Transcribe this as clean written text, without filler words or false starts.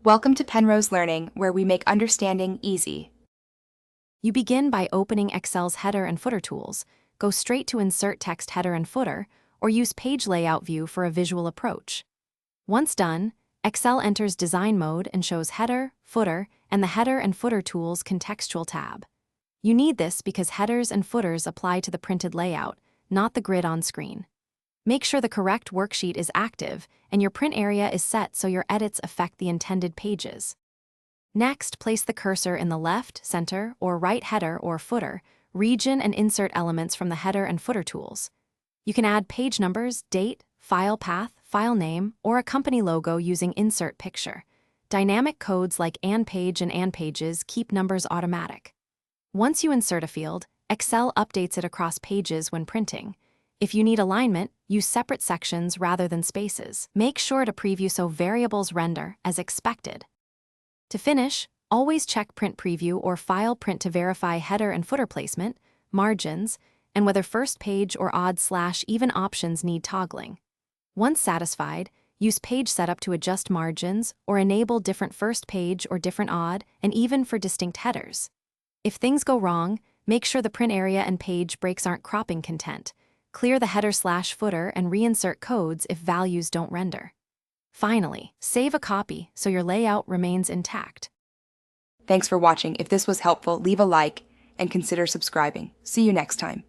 Welcome to Penrose Learning, where we make understanding easy. You begin by opening Excel's header and footer tools, go straight to Insert Text Header and Footer, or use Page Layout View for a visual approach. Once done, Excel enters Design Mode and shows Header, Footer, and the Header and Footer Tools contextual tab. You need this because headers and footers apply to the printed layout, not the grid on screen. Make sure the correct worksheet is active and your print area is set so your edits affect the intended pages. Next, place the cursor in the left, center, or right header or footer region and insert elements from the header and footer tools. You can add page numbers, date, file path, file name, or a company logo using Insert Picture. Dynamic codes like AND and AND keep numbers automatic. Once you insert a field, Excel updates it across pages when printing. If you need alignment, use separate sections rather than spaces. Make sure to preview so variables render as expected. To finish, always check Print Preview or File Print to verify header and footer placement, margins, and whether first page or odd/even options need toggling. Once satisfied, use Page Setup to adjust margins or enable different first page or different odd and even for distinct headers. If things go wrong, make sure the print area and page breaks aren't cropping content. Clear the header/footer and reinsert codes if values don't render. Finally, save a copy so your layout remains intact. Thanks for watching. If this was helpful, leave a like and consider subscribing. See you next time.